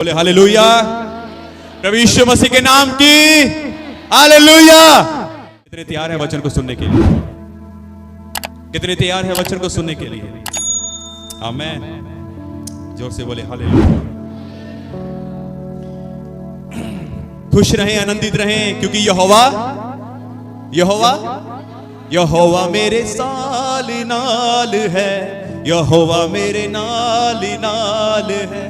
बोले हालेलुया। प्रभु यीशु मसीह के नाम की हालेलुया। कितने तैयार है वचन को सुनने के लिए? कितने तैयार है वचन को सुनने के लिए? आमीन। जोर से बोले हालेलुया। खुश रहें, आनंदित रहें, क्योंकि यहोवा यहोवा यहोवा मेरे साल नाल है, यहोवा मेरे नाल नाल है,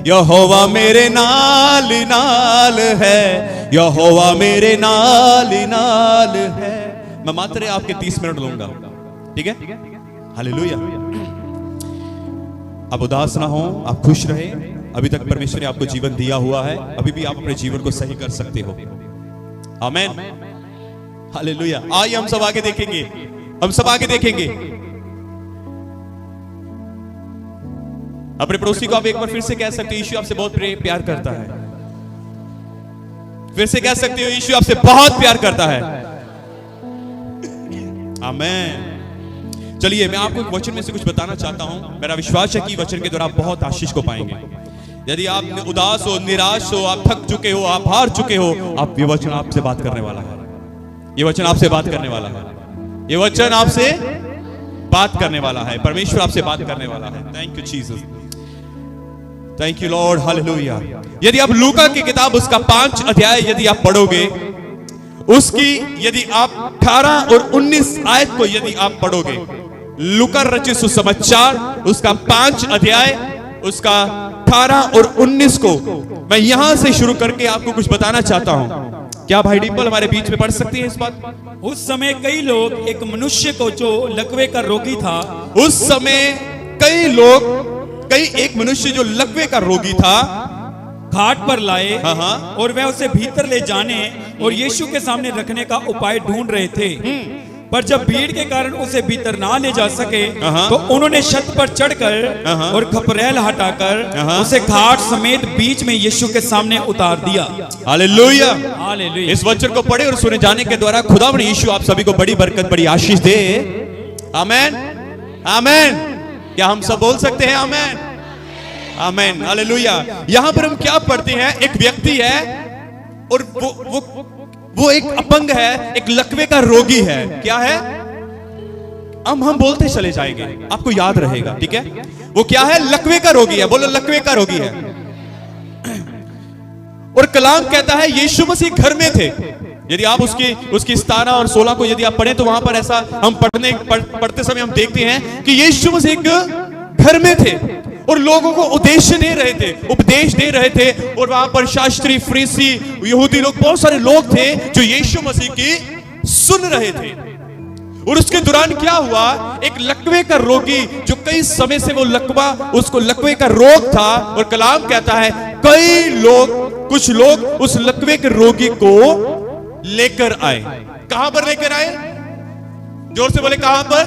यहोवा मेरे नाल नाल है, यहोवा मेरे नाल नाल है। मैं मात्र आपके 30 मिनट लूंगा, ठीक है? हालेलुया। आप उदास ना हो, आप खुश रहे। अभी तक परमेश्वर ने आपको जीवन दिया हुआ है, अभी भी आप अपने जीवन को सही कर सकते हो। आमीन, हालेलुया। आइए हम सब आगे देखेंगे, हम सब आगे देखेंगे। अपने पड़ोसी को आप एक बार फिर से कह सकते हो, यीशु आपसे बहुत प्यार करता है। फिर से कह सकते हो, यीशु आपसे बहुत प्यार करता है। आमीन। चलिए मैं आपको एक वचन में से कुछ बताना चाहता हूं। मेरा विश्वास है कि वचन के द्वारा आप बहुत आशीष को पाएंगे। यदि आप उदास हो, निराश हो, आप थक चुके हो, आप हार चुके हो, आप ये वचन आपसे बात करने वाला है। ये वचन आपसे बात करने वाला है। ये वचन आपसे बात करने वाला है। परमेश्वर आपसे बात करने वाला है। Thank you Jesus, thank you Lord, hallelujah. यदि आप लूका की किताब उसका 5 अध्याय यदि आप पढ़ोगे, उसकी यदि आप 18 और 19 आयत को यदि आप पढ़ोगे, लूका रचित सुसमाचार उसका 5 अध्याय उसका 18 और 19 को मैं यहां से शुरू करके आपको कुछ बताना चाहता हूं। क्या भाई डिंपल हमारे बीच में पढ़ सकती है इस बात? उस समय कई लोग एक मनुष्य को जो लकवे का रोगी था, उस समय एक मनुष्य जो लकवे का रोगी था, घाट पर लाए। हाँ। और वह उसे भीतर ले जाने और यीशु के सामने रखने का उपाय ढूंढ रहे थे। पर जब भीड़ के कारण उसे भीतर ना ले जा सके, तो उन्होंने छत पर चढ़कर और खपरेल हटाकर उसे घाट समेत बीच में यीशु के सामने उतार दिया। Hallelujah, hallelujah. इस वचन को पढ़े और सुने जाने के द्वारा खुदावंद यीशु आप सभी को बड़ी बरकत, बड़ी आशीष दे। आमीन, आमीन। क्या हम सब बोल सकते हैं आमीन? आमीन, हालेलुया। यहां पर हम क्या पढ़ते हैं? एक व्यक्ति है और वो एक अपंग है, एक लकवे का रोगी है। क्या है? हम बोलते चले जाएंगे, आपको याद रहेगा, ठीक है? वो क्या है? लकवे का रोगी है। बोलो लकवे का रोगी है। और कलाम कहता है यीशु मसीह घर में थे। यदि आप उसकी 17 और 16 को यदि आप पढ़ें तो वहां पर ऐसा हम पढ़ते समय हम देखते हैं कि यीशु मसीह घर में थे और लोगों को उपदेश दे रहे थे। और वहां पर शास्त्री, फरीसी, यहूदी लोग, बहुत सारे लोग थे जो यीशु मसीह की सुन रहे थे। और उसके दौरान क्या हुआ? एक लकवे का रोगी, जो कई समय से वो उसको लकवे का रोग था, और कलाम कहता है कुछ लोग उस लकवे के रोगी को लेकर आए। कहां पर लेकर आए? जोर से बोले कहां पर?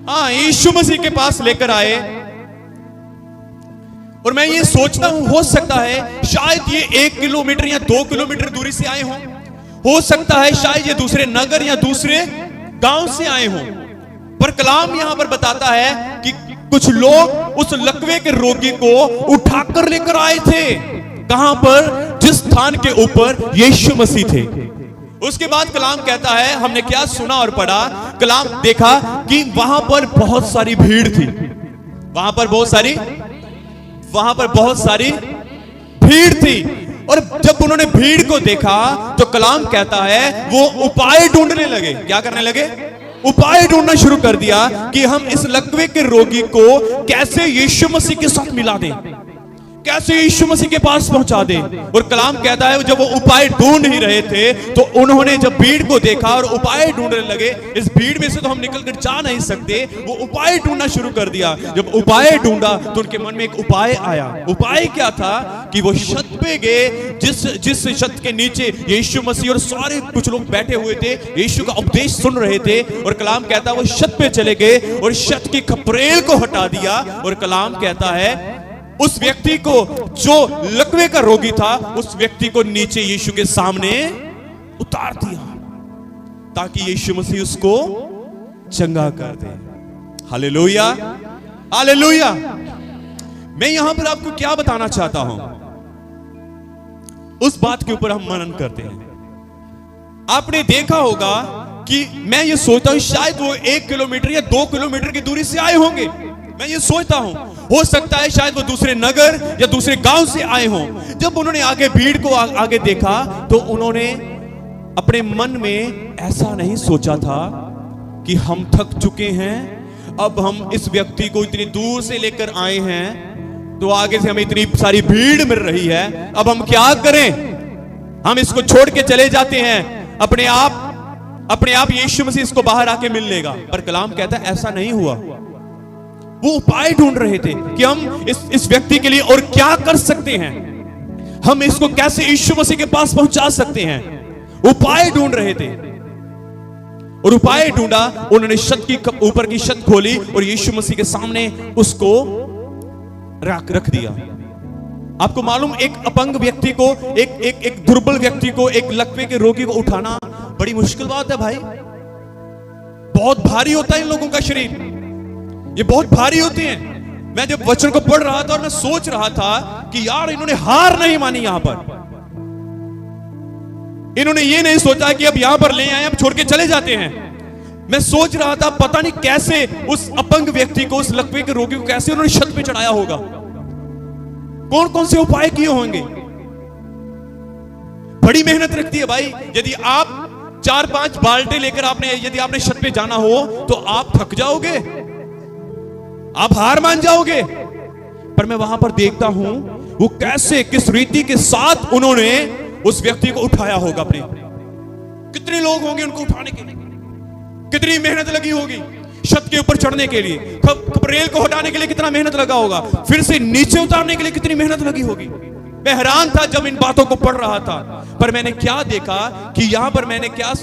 हाँ, यीशु मसीह के पास लेकर आए। और मैं ये सोचता हूं, हो सकता है शायद ये 1 किलोमीटर या 2 किलोमीटर दूरी से आए हो सकता है शायद ये दूसरे नगर या दूसरे गांव से आए हों। पर कलाम यहां पर बताता है कि कुछ लोग उस लकवे के रोगी को उठाकर लेकर आए थे। कहां पर? जिस स्थान के ऊपर यीशु मसीह थे। उसके बाद कलाम कहता है, हमने क्या सुना और पढ़ा? कलाम देखा कि वहां पर बहुत सारी भीड़ थी। वहां पर बहुत सारी भीड़ थी। और जब उन्होंने भीड़ को देखा तो कलाम कहता है वो उपाय ढूंढने लगे। क्या करने लगे? उपाय ढूंढना शुरू कर दिया कि हम इस लकवे के रोगी को कैसे यीशु मसीह के साथ मिला दें, कैसे यीशु मसीह के पास पहुंचा दे। और कलाम कहता है जब वो उपाय ढूंढ ही रहे थे तो उन्होंने जब भीड़ को देखा और उपाय ढूंढने लगे, इस भीड़ में से तो हम निकल कर जा नहीं सकते, वो उपाय ढूंढना शुरू कर दिया। जब उपाय ढूंढा तो उनके मन में एक उपाय आया। उपाय क्या था? कि वो छत पे गए, जिस छत के नीचे यीशु मसीह और सारे कुछ लोग बैठे हुए थे, यीशु का उपदेश सुन रहे थे। और कलाम कहता है वो छत पे चले गए और छत की खपरेल को हटा दिया। और कलाम कहता है उस व्यक्ति को, जो लकवे का रोगी था, उस व्यक्ति को नीचे यीशु के सामने उतार दिया ताकि यीशु मसीह उसको चंगा कर दे। Hallelujah, hallelujah. मैं यहां पर आपको क्या बताना चाहता हूं? उस बात के ऊपर हम मनन करते हैं। आपने देखा होगा कि मैं ये सोचता हूं शायद वो 1 किलोमीटर या 2 किलोमीटर की दूरी से आए होंगे। मैं ये सोचता हूं, हो सकता है शायद वो दूसरे नगर या दूसरे गांव से आए हों। जब उन्होंने आगे भीड़ को आगे देखा तो उन्होंने अपने मन में ऐसा नहीं सोचा था कि हम थक चुके हैं, अब हम इस व्यक्ति को इतनी दूर से लेकर आए हैं तो आगे से हमें इतनी सारी भीड़ मिल रही है, अब हम क्या करें, हम इसको छोड़ के चले जाते हैं, अपने आप यीशु मसीह इसको बाहर आके मिल लेगा। पर कलाम कहता है ऐसा नहीं हुआ। वो उपाय ढूंढ रहे थे कि हम इस व्यक्ति के लिए और क्या कर सकते हैं, हम इसको कैसे यीशु मसीह के पास पहुंचा सकते हैं। उपाय ढूंढ रहे थे और उपाय ढूंढा। उन्होंने छत की ऊपर की छत खोली और यीशु मसीह के सामने उसको रख दिया। आपको मालूम, एक अपंग व्यक्ति को, एक दुर्बल व्यक्ति को, एक लकवे के रोगी को उठाना बड़ी मुश्किल बात है भाई। बहुत भारी होता है इन लोगों का शरीर, ये बहुत भारी होते हैं। मैं जब वचन को पढ़ रहा था और मैं सोच रहा था कि यार इन्होंने हार नहीं मानी। यहां पर इन्होंने ये नहीं सोचा कि अब यहां पर ले आए, अब छोड़ के चले जाते हैं। मैं सोच रहा था पता नहीं कैसे उस अपंग व्यक्ति को, उस लकवे के रोगी को कैसे उन्होंने छत पे चढ़ाया होगा, कौन कौन से उपाय किए होंगे। बड़ी मेहनत रखती है भाई। यदि आप 4-5 बाल्टे लेकर यदि आपने छत पे जाना हो तो आप थक जाओगे, आप हार मान जाओगे। पर मैं वहां पर देखता हूं वो कैसे, किस रीति के साथ उन्होंने उस व्यक्ति को उठाया होगा। अपने कितने लोग होंगे उनको उठाने के लिए, कितनी मेहनत लगी होगी छत के ऊपर चढ़ने के लिए, रेल को हटाने के लिए कितना मेहनत लगा होगा, फिर से नीचे उतारने के लिए कितनी मेहनत लगी होगी। मैं हैरान था जब इन बातों को पढ़ रहा था। पर मैंने क्या देखा कि यहां पर मैंने क्या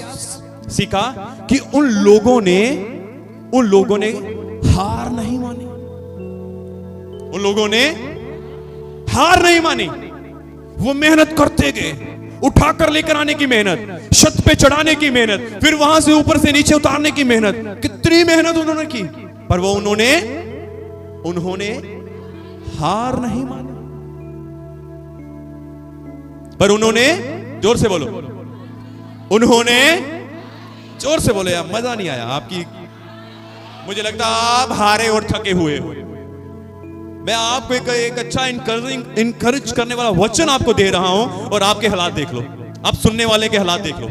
सीखा कि उन लोगों ने हार नहीं मानी। उन लोगों ने हार नहीं मानी, वो मेहनत करते गए, उठाकर लेकर आने की मेहनत, छत पे चढ़ाने की मेहनत, फिर वहां से ऊपर से नीचे उतारने की मेहनत, कितनी मेहनत उन्होंने की। पर वो उन्होंने हार नहीं मानी। पर उन्होंने, जोर से बोलो, उन्होंने, जोर से बोलो यार, मजा नहीं आया आपकी। मुझे लगता आप हारे और थके हुए हो। मैं आपको एक अच्छा इनकरेज करने वाला वचन आपको दे रहा हूं और आपके हालात देख लो, आप सुनने वाले के हालात देख लो।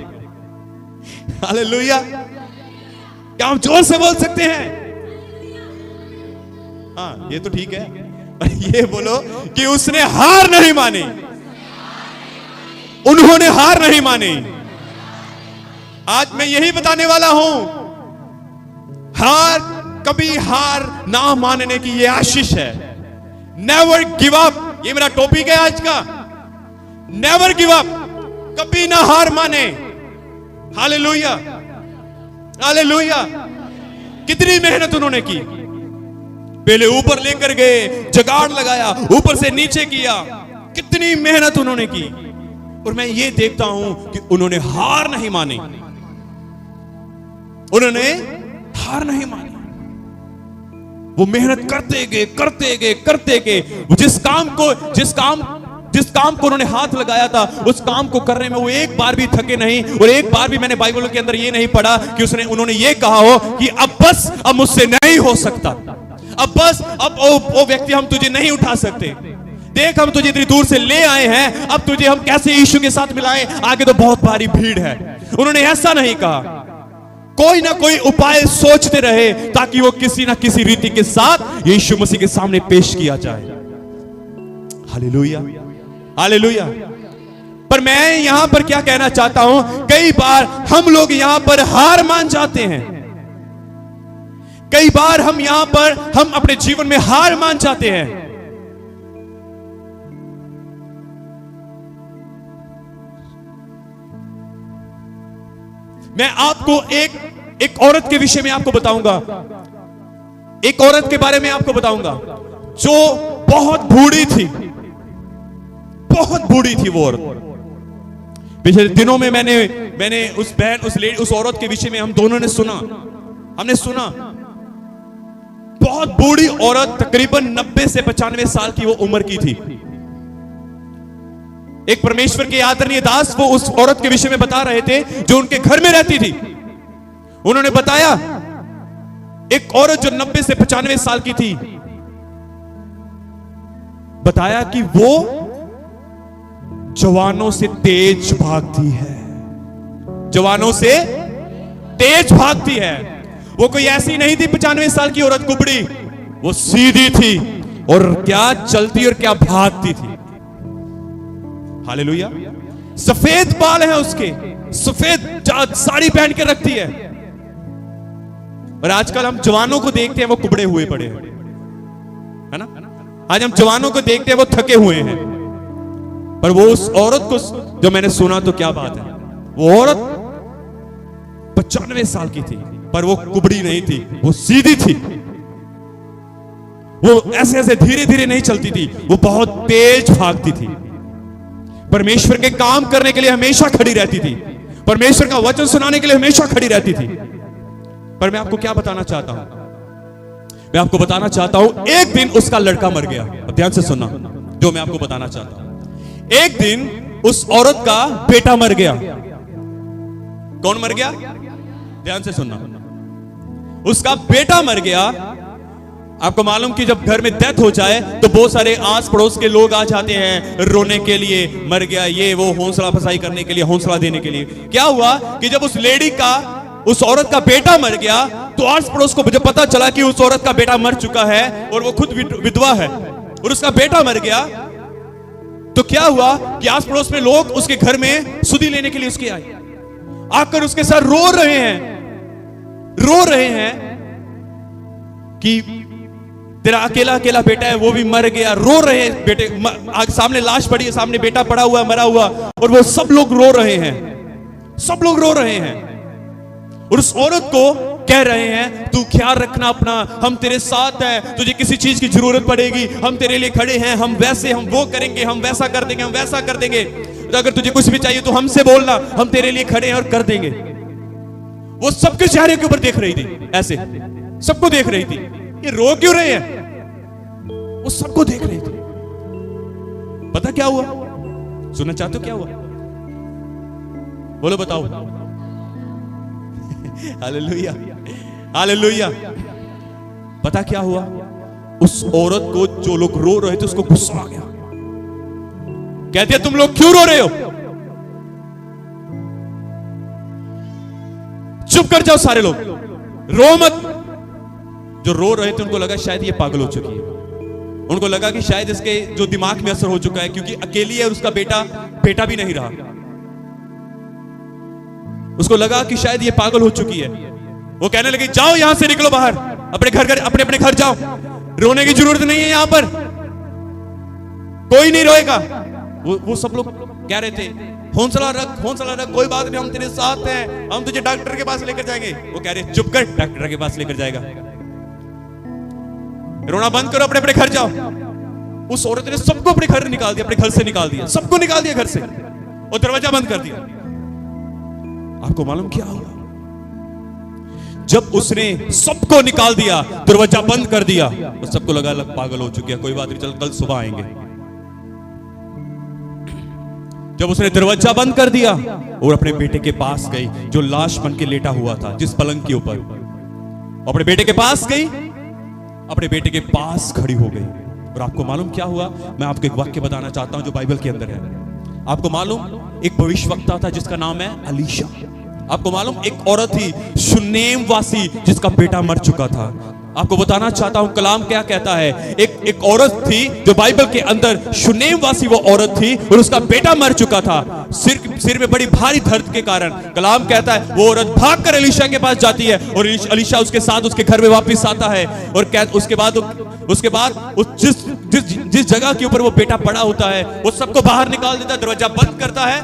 हालेलुया। क्या हम जोर से बोल सकते हैं? हाँ, ये तो ठीक है। ये बोलो कि उसने हार नहीं मानी, उन्होंने हार नहीं मानी। आज मैं यही बताने वाला हूं, कभी हार ना मानने की ये आशीष है। नेवर गिव अप, ये मेरा टॉपिक है आज का। नेवर गिव अप, कभी ना हार माने। Hallelujah, hallelujah. कितनी मेहनत उन्होंने की, पहले ऊपर लेकर गए, जगाड़ लगाया, ऊपर से नीचे किया, कितनी मेहनत उन्होंने की। और मैं ये देखता हूं कि उन्होंने हार नहीं मानी, उन्होंने हार नहीं मानी। वो मेहनत करते गए। जिस काम को उन्होंने हाथ लगाया था, उस काम को करने में वो एक बार भी थके नहीं। और एक बार भी मैंने बाइबल के अंदर ये नहीं पढ़ा कि उन्होंने ये कहा हो कि अब बस, अब मुझसे नहीं हो सकता, अब बस, अब वो व्यक्ति हम तुझे नहीं उठा सकते, देख हम तुझे इतनी दूर से ले आए हैं, अब तुझे हम कैसे यीशु के साथ मिलाएं, आगे तो बहुत भारी भीड़ है। उन्होंने ऐसा नहीं कहा। कोई ना कोई उपाय सोचते रहे ताकि वो किसी ना किसी रीति के साथ यीशु मसीह के सामने पेश किया जाए। Hallelujah, hallelujah. पर मैं यहां पर क्या कहना चाहता हूं, कई बार हम लोग यहां पर हार मान जाते हैं। कई बार हम अपने जीवन में हार मान जाते हैं। मैं आपको एक औरत के विषय में आपको बताऊंगा, एक औरत के बारे में आपको बताऊंगा जो बहुत बूढ़ी थी, बहुत बूढ़ी थी वो औरत। पिछले दिनों में मैंने उस औरत के विषय में हम दोनों ने हमने सुना। बहुत बूढ़ी औरत, तकरीबन 90 से 95 साल की वो उम्र की थी। एक परमेश्वर के आदरणीय दास वो उस औरत के विषय में बता रहे थे जो उनके घर में रहती थी। उन्होंने बताया एक औरत जो 90 से 95 साल की थी, बताया कि वो जवानों से तेज भागती है, जवानों से तेज भागती है। वो कोई ऐसी नहीं थी 95 साल की औरत कुबड़ी, वो सीधी थी और क्या चलती और क्या भागती थी। हालेलुया। सफेद बाल हैं उसके, सफेद साड़ी पहन के रखती है। और आजकल हम जवानों को देखते हैं वो कुबड़े हुए पड़े हैं, है ना। आज हम जवानों को देखते हैं वो थके हुए हैं, पर वो उस औरत को जो मैंने सुना तो क्या बात है, वो औरत 95 साल की थी, पर वो कुबड़ी नहीं थी, वो सीधी थी। वो ऐसे ऐसे धीरे धीरे नहीं चलती थी, वो बहुत तेज भागती थी। परमेश्वर के काम करने के लिए हमेशा खड़ी रहती थी, परमेश्वर का वचन सुनाने के लिए हमेशा खड़ी रहती थी। पर मैं आपको क्या बताना चाहता हूं, मैं आपको बताना चाहता हूं, एक दिन उसका लड़का मर गया। अब ध्यान से सुनना जो मैं आपको बताना चाहता हूं। एक दिन उस औरत का बेटा मर गया। कौन मर गया? ध्यान से सुनना, उसका बेटा मर गया। आपको मालूम कि जब घर में डेथ हो जाए तो बहुत सारे आस पड़ोस के लोग आ जाते हैं रोने के लिए, मर गया ये वो, हौसला फसाई करने के लिए, हौसला देने के लिए। क्या हुआ कि जब उस लेडी का, उस औरत का बेटा मर गया तो आस पड़ोस को जब पता चला कि उस औरत का बेटा मर चुका है और वो खुद विधवा है और उसका बेटा मर गया, तो क्या हुआ कि आस पड़ोस में लोग उसके घर में सुधी लेने के लिए उसके आए, आकर उसके साथ रो रहे हैं कि तेरा अकेला अकेला बेटा है, वो भी मर गया। रो रहे हैं बेटे, सामने लाश पड़ी है, सामने बेटा पड़ा हुआ है, मरा हुआ, और वो सब लोग रो रहे हैं, सब लोग रो रहे हैं। और उस औरत को कह रहे हैं तू ख्याल रखना अपना, हम तेरे साथ हैं, तुझे किसी चीज की जरूरत पड़ेगी हम तेरे लिए खड़े हैं, हम वैसे, हम वो करेंगे, हम वैसा कर देंगे, हम वैसा कर देंगे, तो अगर तुझे कुछ भी चाहिए तो हमसे बोलना, हम तेरे लिए खड़े हैं और कर देंगे। वो सबके चेहरे के ऊपर देख रही थी, ऐसे सबको देख रही थी, ये रो क्यों रहे हैं, वो सबको देख रही थी। पता क्या हुआ? सुनना चाहते हो क्या हुआ? बोलो बताओ। Hallelujah, hallelujah. पता क्या हुआ? उस औरत को जो लोग रो रहे थे उसको गुस्सा आ गया। कहते हैं तुम लोग क्यों रो रहे हो? चुप कर जाओ सारे लोग, रो मत। जो रो रहे थे उनको लगा शायद ये पागल हो चुकी है, उनको लगा कि शायद इसके जो दिमाग में असर हो चुका है, क्योंकि अकेली है और उसका बेटा भी नहीं रहा। उसको लगा कि शायद ये पागल हो चुकी है। वो कहने लगी जाओ यहां से, निकलो बाहर, अपने घर जाओ, रोने की जरूरत नहीं है, यहां पर कोई नहीं रोएगा। वो सब लोग कह रहे थे हौसला रख, हौसला रख, कोई बात नहीं, हम तेरे साथ हैं, हम तुझे डॉक्टर के पास लेकर जाएंगे। वो कह रहे चुप कर, डॉक्टर के पास लेकर जाएगा, रोना बंद करो, अपने घर जाओ। उस औरत ने सबको अपने घर निकाल दिया, अपने घर से निकाल दिया, सबको निकाल दिया घर से और दरवाजा बंद कर दिया। आपको मालूम क्या हुआ? जब उसने सबको निकाल दिया, दरवाजा बंद कर दिया, तो सबको लगा पागल हो चुकी है, कोई बात नहीं, चल कल सुबह आएंगे। जब उसने दरवाजा बंद कर दिया और अपने बेटे के पास गई, जो लाश बन के लेटा हुआ था जिस पलंग के ऊपर, अपने बेटे के पास गई, अपने बेटे के पास खड़ी हो गई। और आपको मालूम क्या हुआ? मैं आपको एक वाक्य बताना चाहता हूं जो बाइबल के अंदर है। आपको मालूम एक भविष्यवक्ता था जिसका नाम है अलीशा। आपको मालूम एक औरत थी शुनेम वासी जिसका बेटा मर चुका था। आपको बताना चाहता हूं कलाम क्या कहता है। एक औरत थी जो बाइबल के अंदर शुनेम वासी वो औरत थी और उसका बेटा मर चुका था। सिर में बड़ी भारी दर्द के कारण कलाम कहता है वो औरत भागकर एलीशा के पास जाती है और एलीशा उसके साथ उसके घर में वापस आता है और उसके बाद जिस जगह के ऊपर वो बेटा पड़ा होता है वो सबको बाहर निकाल देता है, दरवाजा बंद करता है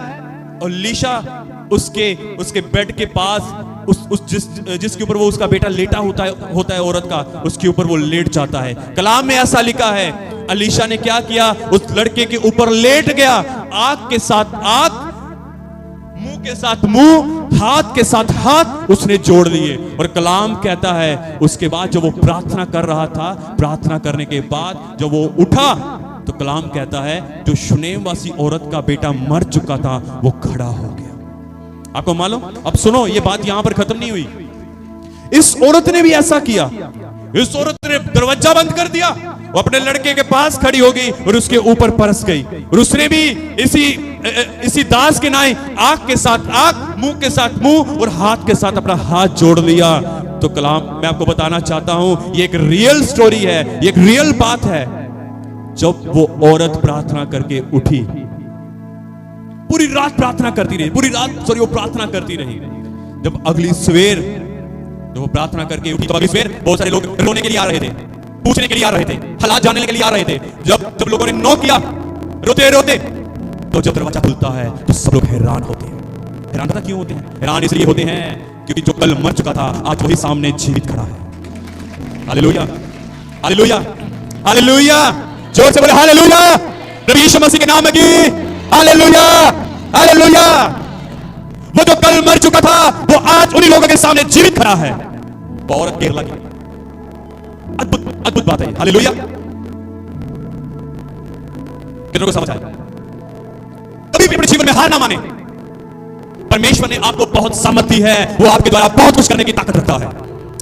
और एलीशा उसके बेड के पास जिसके ऊपर वो उसका बेटा लेटा होता है औरत का, उसके ऊपर वो लेट जाता है। कलाम में ऐसा लिखा है एलीशा ने क्या किया, उस लड़के के ऊपर लेट गया, आंख के साथ आंख, मुंह के साथ मुंह, हाथ के साथ हाथ उसने जोड़ लिए। और कलाम कहता है उसके बाद जब वो प्रार्थना कर रहा था, प्रार्थना करने के बाद जब वो उठा तो कलाम कहता है जो शुनेमवासी औरत का बेटा मर चुका था वो खड़ा हो गया। आपको मालूम, अब सुनो, ये बात यहां पर खत्म नहीं हुई। इस औरत ने भी ऐसा किया। इस औरत ने दरवाजा बंद कर दिया, वो अपने लड़के के पास खड़ी हो गई और उसके ऊपर परस गई, और उसने भी इसी दास के नाई आंख के साथ आंख, मुंह के साथ मुंह और हाथ के साथ अपना हाथ जोड़ लिया। तो कलाम मैं आपको बताना चाहता हूं, ये एक रियल स्टोरी है, ये एक रियल बात है। जब वो औरत प्रार्थना करके उठी, पूरी रात प्रार्थना करती रही, पूरी रात वो प्रार्थना करती रही। जब अगली सवेर जब वो प्रार्थना करके उठी, तो अगली सवेर बहुत सारे लोग रोने के लिए आ रहे थे, पूछने के लिए आ रहे थे, हालात जानने के लिए आ रहे थे। जब लोगों ने नो किया रोते रोते, तो जब दरवाजा खुलता है तो सब लोग हैरान होते हैं। हैरान पता क्यों होते हैं? हैरान इसलिए होते हैं क्योंकि जो कल मर चुका था आज वही सामने जीवित खड़ा है। हालेलुया, हालेलुया, हालेलुया, जोर से बोले हालेलुया, प्रभु यीशु मसीह के नाम में, हालेलुया, हालेलुया। वो जो कल मर चुका था वो आज उन्हीं लोगों के सामने जीवित खड़ा है। वो औरत केरला की, अद्भुत अद्भुत बात है। हालेलुया, कितनों को समझ आया? कभी भी अपने जीवन में हार ना माने। परमेश्वर ने आपको बहुत सामर्थ्य है, वो आपके द्वारा बहुत कुछ करने की ताकत रखता है।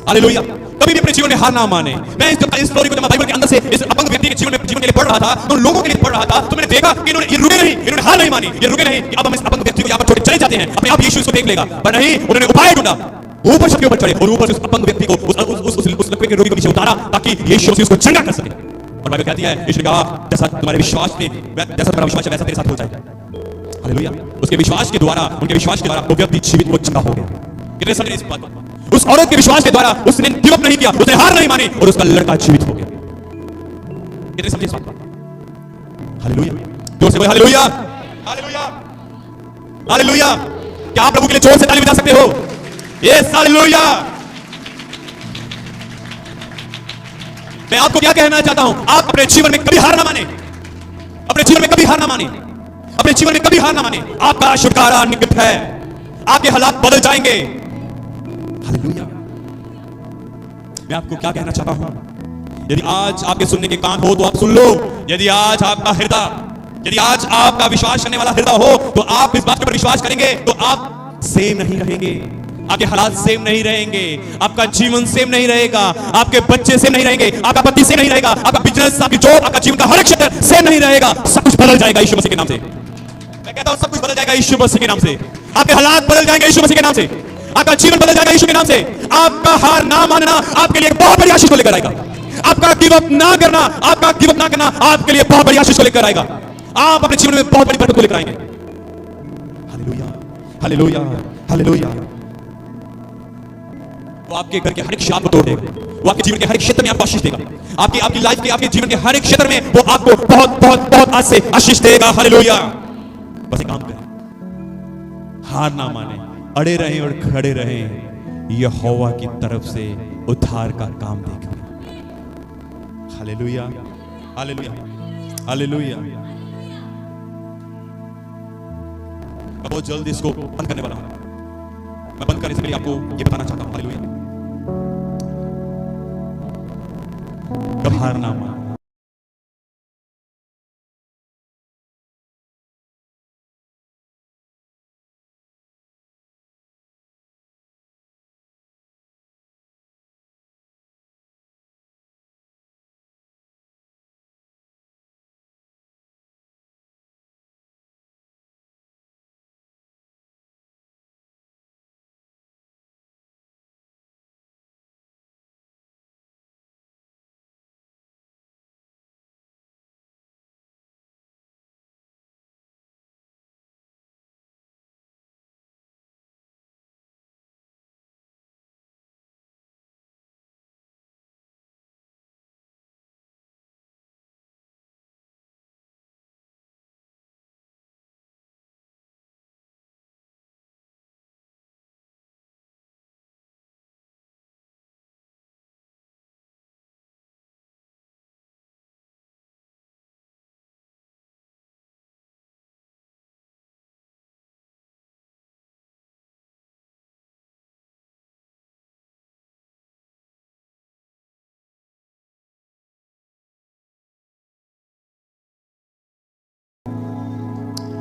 हालेलुया, कभी भी अपने जीवन में हार ना माने। मैं इस स्टोरी को जब बाइबल के अंदर से इस अपंग व्यक्ति के जीवन के लिए पढ़ रहा था, तो लोगों के लिए पढ़ रहा था, तो मैंने देखा कि इन्होंने ये रुके नहीं, इन्होंने हार नहीं मानी, ये रुके नहीं कि अब हम इस अपंग व्यक्ति को यहां पर छोड़ चले जाते हैं, अपने आप यीशु इसको देख लेगा। पर नहीं, उन्होंने उपाय ढूंढा, ऊपर सबके ऊपर चढ़े और ऊपर से उस अपंग व्यक्ति को उस लकवे के रोगी को नीचे उतारा ताकि यीशु उसको चंगा कर सके। और बाइबल कहती है, यीशु ने कहा जैसा तुम्हारे विश्वास में, जैसा तुम्हारा विश्वास है वैसा तेरे साथ हो जाएगा। हालेलुया, उसके विश्वास के द्वारा, उनके विश्वास के द्वारा वो व्यक्ति जीवित, वो चंगा हो गया। कितने समझ इस बात को? उस औरत के विश्वास के द्वारा उसने गिव अप नहीं किया, उसने हार नहीं मानी और उसका लड़का जीवित हो गया। कितने समझे इस बात को? हालेलुया, जोर से बोले हालेलुया, हालेलुया, हालेलुया। क्या आप प्रभु के लिए जोर से ताली बजा सकते हो? Yes, hallelujah. मैं आपको क्या कहना चाहता हूं, आप अपने जीवन में कभी हार ना माने, अपने जीवन में कभी हार ना माने, अपने जीवन में कभी हार ना माने। आपका छुटकारा निकट है, आपके हालात बदल जाएंगे। हालेलुया। मैं आपको क्या कहना चाहता हूं, यदि आज आपके सुनने के कान हो तो आप सुन लो। यदि आज आपका हृदय, यदि आज आपका विश्वास करने वाला हृदय हो तो आप इस बात पर विश्वास करेंगे तो आप सेम नहीं रहेंगे, आपके हालात सेम नहीं रहेंगे, आपका जीवन सेम नहीं रहेगा, आपके बच्चे सेम नहीं रहेंगे, आपका पति सेम नहीं रहेगा, आपका बिजनेस, आपकी जॉब, आपका जीवन का हर एक क्षेत्र सेम नहीं रहेगा। सब कुछ बदल जाएगा यीशु मसीह के नाम से। मैं कहता हूं सब कुछ बदल जाएगा यीशु मसीह के नाम से। आपके हालात बदल जाएंगे यीशु मसीह के नाम से, आपका जीवन बदल जाएगा यीशु के नाम से। आपका हार ना मानना आपके लिए बहुत बड़ी आशीष को लेकर आएगा। आपका गिव अप ना करना, आपका गिव अप ना करना आपके लिए बहुत बड़ी आशीष को लेकर आएगा। आप अपने जीवन में बहुत बड़ी बरकत को लेकर आएंगे। Hallelujah, hallelujah, hallelujah. वो आपके घर के हर एक शाप को तोड़ देगा, वो आपके जीवन के हर एक क्षेत्र में आपको आशीष देगा, आपकी लाइफ के, आपके जीवन के हर एक क्षेत्र में वो आपको बहुत बहुत बहुत आज से आशीष देगा। हालेलुया। बस एक काम करें, हार ना माने, अड़े रहें और खड़े रहें, यहोवा की तरफ से उद्धार का काम देखें। Hallelujah, hallelujah, hallelujah. मैं बहुत जल्द इसको बंद करने वाला हूं। मैं बंद करने से पहले आपको ये बताना चाहता हूं, हालेलुया, कब हार ना माने।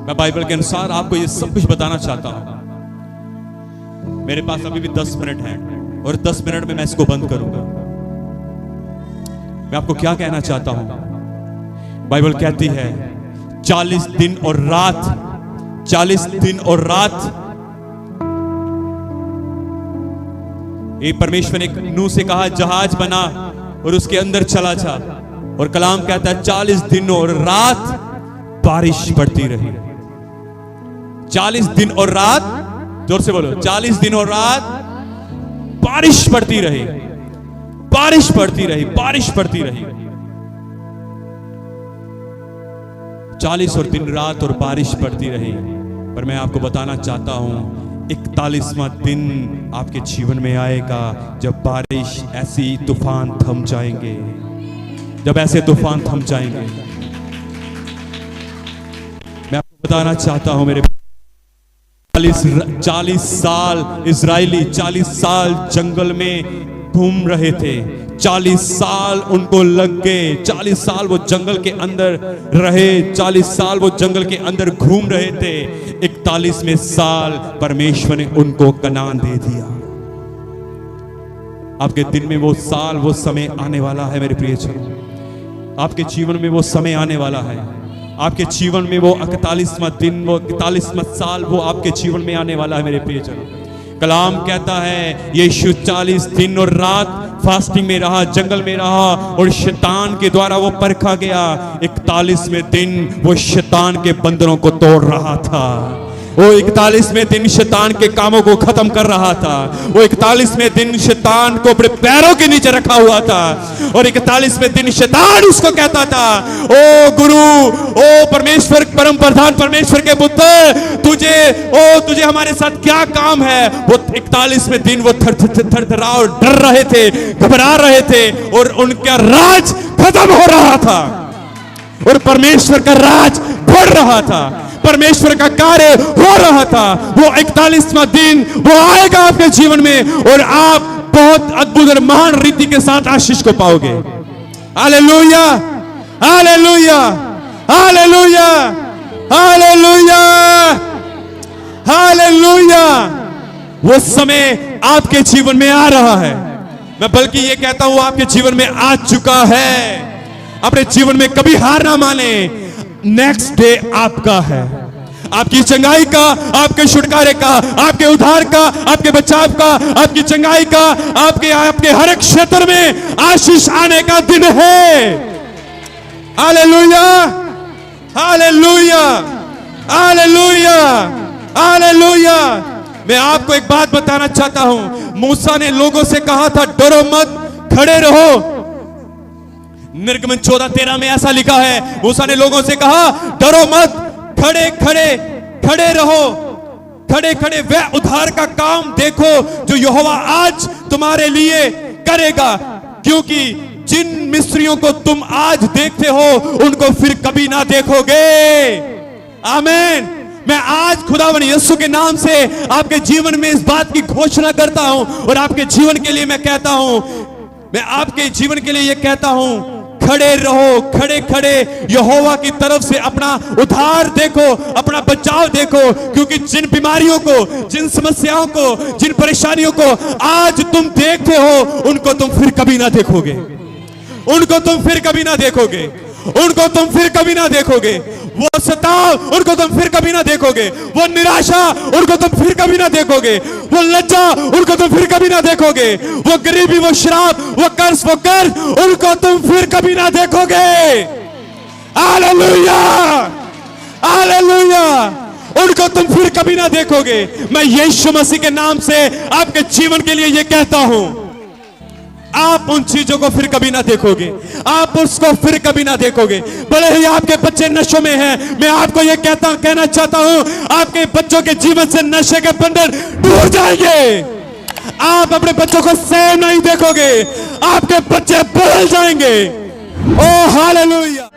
मैं बाइबल के अनुसार आपको ये सब कुछ बताना चाहता हूं। मेरे पास अभी भी 10 मिनट हैं और 10 मिनट में मैं इसको बंद करूंगा। मैं आपको क्या कहना चाहता हूं, बाइबल कहती है 40 दिन और रात, 40 दिन और रात ये परमेश्वर ने नूह से कहा जहाज बना और उसके अंदर चला जा, और कलाम कहता है 40 दिन और रात बारिश पड़ती रही। 40 दिन और रात, जोर से बोलो, 40 दिन और रात बारिश पड़ती रही, बारिश पड़ती रही, बारिश पड़ती रही। 40 और दिन रात और बारिश पड़ती रही। पर मैं आपको बताना चाहता हूं 41वां दिन आपके जीवन में आएगा जब बारिश ऐसी तूफान थम जाएंगे, जब ऐसे तूफान थम जाएंगे। मैं आपको बताना चाहता हूं मेरे 40 साल इजरायली 40 साल जंगल में घूम रहे थे, 40 साल उनको लग गए, 40 साल वो जंगल के अंदर रहे, 40 साल वो जंगल के अंदर घूम रहे थे। 41वें साल परमेश्वर ने उनको कनान दे दिया। आपके दिन में वो साल, वो समय आने वाला है मेरे प्रियजन। आपके जीवन में वो समय आने वाला है, आपके जीवन में वो 41वां दिन, वो 41वां साल वो आपके जीवन में आने वाला है मेरे प्रियजन। कलाम कहता है यीशु 40 दिन और रात फास्टिंग में रहा, जंगल में रहा, और शैतान के द्वारा वो परखा गया। 41वें दिन वो शैतान के बंधनों को तोड़ रहा था। वो 41वें दिन शैतान के कामों को खत्म कर रहा था। वो 41वें दिन शैतान को अपने पैरों के नीचे रखा हुआ था, और 41वें दिन शैतान उसको कहता था, ओ गुरु, ओ परमेश्वर, परम प्रधान परमेश्वर के पुत्र, तुझे हमारे साथ क्या काम है। वो 41वें दिन वो थरथरा और डर रहे थे, घबरा रहे थे, और उनका राज खत्म हो रहा था और परमेश्वर का राज बढ़ रहा था, परमेश्वर का कार्य हो रहा था। वो 41वां दिन वो आएगा आपके जीवन में, और आप बहुत अद्भुत और महान रीति के साथ आशीष को पाओगे। Hallelujah, hallelujah, hallelujah, hallelujah, hallelujah. वो समय आपके जीवन में आ रहा है। मैं बल्कि ये कहता हूं आपके जीवन में आ चुका है। अपने जीवन में कभी हार ना माने। नेक्स्ट डे आपका है, आपकी चंगाई का, आपके छुटकारे का, आपके उद्धार का, आपके बचाव का, आपकी चंगाई का, आपके हर एक क्षेत्र में आशीष आने का दिन है। Hallelujah, hallelujah, hallelujah, hallelujah. मैं आपको एक बात बताना चाहता हूं। मूसा ने लोगों से कहा था डरो मत, खड़े रहो। निर्गमन 14:13 में ऐसा लिखा है, मूसा ने लोगों से कहा डरो मत, खड़े खड़े खड़े रहो, खड़े खड़े वह उद्धार का काम देखो जो यहोवा आज तुम्हारे लिए करेगा, क्योंकि जिन मिस्रियों को तुम आज देखते हो उनको फिर कभी ना देखोगे। आमीन। मैं आज खुदावन यीशु के नाम से आपके जीवन में इस बात की घोषणा करता हूं, और आपके जीवन के लिए मैं कहता हूं, मैं आपके जीवन के लिए यह कहता हूं, खड़े रहो, खड़े खड़े यहोवा की तरफ से अपना उद्धार देखो, अपना बचाव देखो, क्योंकि जिन बीमारियों को, जिन समस्याओं को, जिन परेशानियों को आज तुम देखते हो उनको तुम फिर कभी ना देखोगे, उनको तुम फिर कभी ना देखोगे, उनको तुम फिर कभी ना देखोगे। वो सताव उनको तुम फिर कभी ना देखोगे, वो निराशा उनको तुम फिर कभी ना देखोगे, वो लज्जा उनको तुम फिर कभी ना देखोगे, वो गरीबी, वो शराब, वो कर्ज, वो कर्ज उनको तुम फिर कभी ना देखोगे। Hallelujah, hallelujah. उनको तुम फिर कभी ना देखोगे। मैं यीशु मसीह के नाम से आपके जीवन के लिए यह कहता हूं, आप उन चीजों को फिर कभी ना देखोगे, आप उसको फिर कभी ना देखोगे। भले ही आपके बच्चे नशों में हैं, मैं आपको यह कहना चाहता हूं, आपके बच्चों के जीवन से नशे के बंधन टूट जाएंगे। आप अपने बच्चों को सेम नहीं देखोगे, आपके बच्चे बदल जाएंगे। ओ हालेलुया।